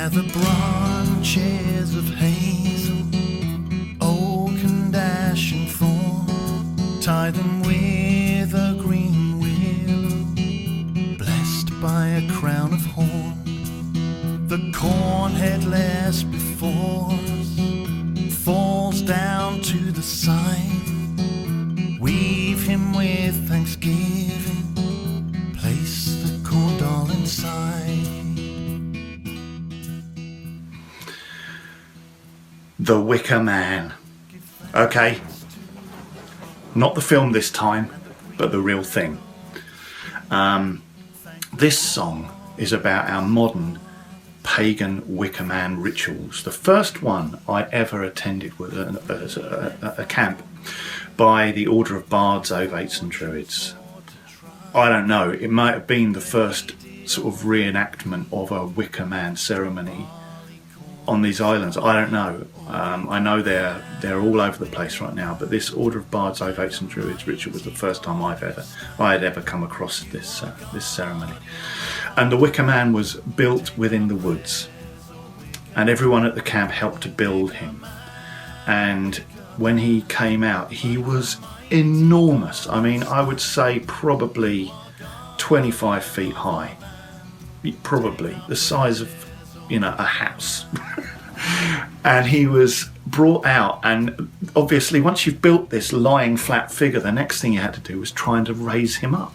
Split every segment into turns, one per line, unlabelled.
Gather branches of hazel, oak and ash and thorn, tie them with a green willow, blessed by a crown of horn. The corn headless before us falls down to the side. Weave him with thanksgiving, place the corn doll inside. The Wicker Man. Okay, not the film this time, but the real thing. This song is about our modern pagan Wicker Man rituals. The first one I ever attended was a camp by the Order of Bards, Ovates and Druids. I don't know, it might have been the first sort of reenactment of a Wicker Man ceremony on these islands. I don't know. I know they're all over the place right now, but this Order of Bards, Ovates and Druids ritual was the first time I had ever come across this ceremony. And the Wicker Man was built within the woods, and everyone at the camp helped to build him. And when he came out, he was enormous. I mean, I would say probably 25 feet high, probably the size of, a house. And he was brought out, and obviously once you've built this lying flat figure, the next thing you had to do was trying to raise him up.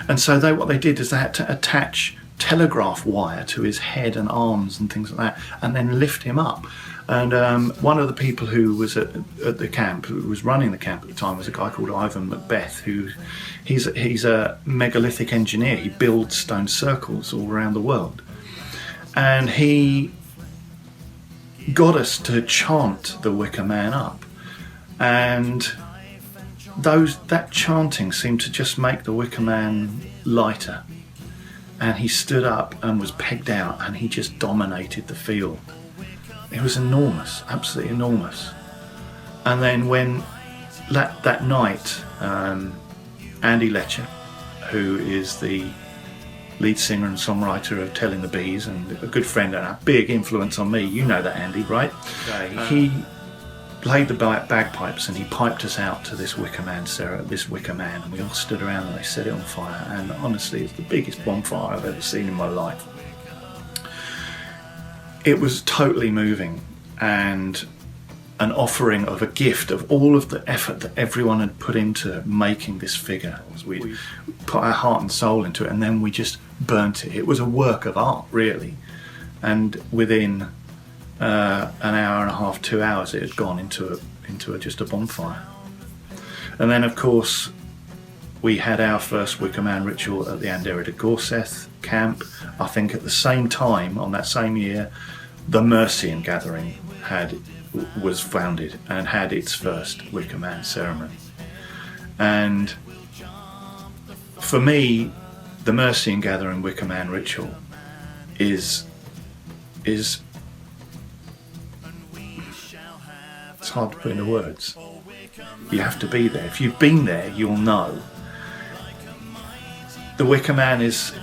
And so what they did is they had to attach telegraph wire to his head and arms and things like that, and then lift him up. And one of the people who was at the camp, who was running the camp at the time, was a guy called Ivan Macbeth, he's a megalithic engineer. He builds stone circles all around the world. And he got us to chant the Wicker Man up, and that chanting seemed to just make the Wicker Man lighter, and he stood up and was pegged out, and he just dominated the field. It was enormous, absolutely enormous. And then when that night, Andy Letcher, who is the lead singer and songwriter of Telling the Bees and a good friend and a big influence on me, you know that Andy, right? He played the bagpipes and he piped us out to this Wicker Man, and we all stood around and they set it on fire, and honestly it's the biggest bonfire I've ever seen in my life. It was totally moving, and an offering of a gift of all of the effort that everyone had put into making this figure. We put our heart and soul into it, and then we just burnt it. It was a work of art, really. And within an hour and a half, 2 hours, it had gone into just a bonfire. And then, of course, we had our first Wicker Man ritual at the Andera de Gorseth camp. I think at the same time, on that same year, the Mercian Gathering was founded and had its first Wicker Man ceremony. And for me, the Mercian Gathering Wicker Man ritual is it's hard to put into words. You have to be there. If you've been there, you'll know. The Wicker Man is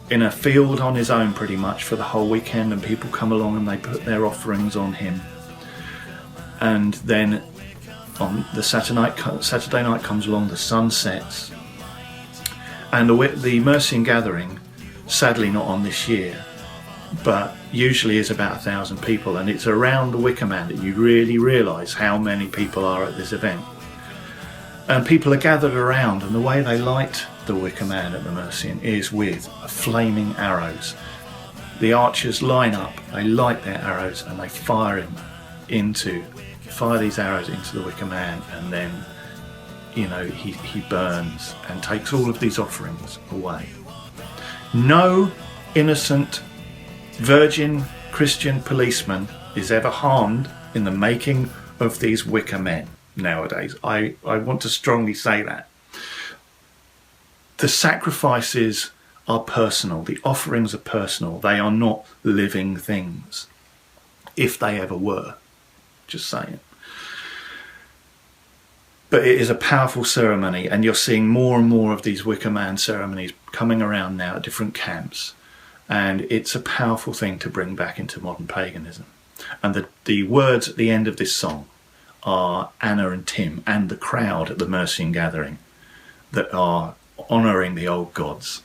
in a field on his own pretty much for the whole weekend, and people come along and they put their offerings on him. And then on the Saturday night comes along, the sun sets, and the Mercian Gathering, sadly not on this year, but usually is about 1,000 people, and it's around the Wicker Man that you really realise how many people are at this event. And people are gathered around, and the way they light the Wicker Man at the Mercian is with flaming arrows. The archers line up, they light their arrows, and they fire these arrows into the Wicker Man, and then he burns and takes all of these offerings away. No innocent virgin Christian policeman is ever harmed in the making of these Wicker Men nowadays. I want to strongly say that. The sacrifices are personal, the offerings are personal, they are not living things, if they ever were, just saying. But it is a powerful ceremony, and you're seeing more and more of these Wicker Man ceremonies coming around now at different camps. And it's a powerful thing to bring back into modern paganism. And the words at the end of this song are Anna and Tim and the crowd at the Mercian gathering that are honouring the old gods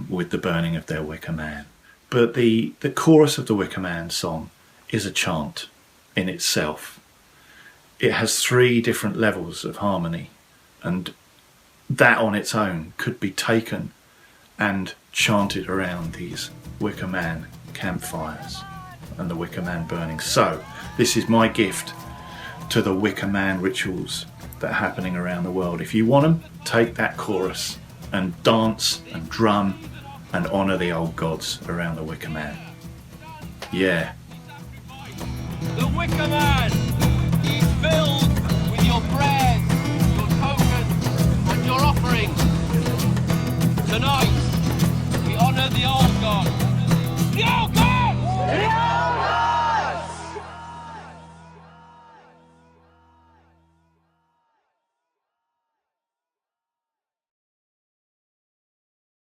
with the burning of their Wicker Man. But the chorus of the Wicker Man song is a chant in itself. It has 3 different levels of harmony, and that on its own could be taken and chanted around these Wicker Man campfires and the Wicker Man burning. So this is my gift to the Wicker Man rituals that are happening around the world. If you want them, take that chorus and dance and drum and honour the old gods around the Wicker Man. Yeah.
The Wicker Man is filled with your prayers, your tokens and your offerings. Tonight we honour the old god. The old god!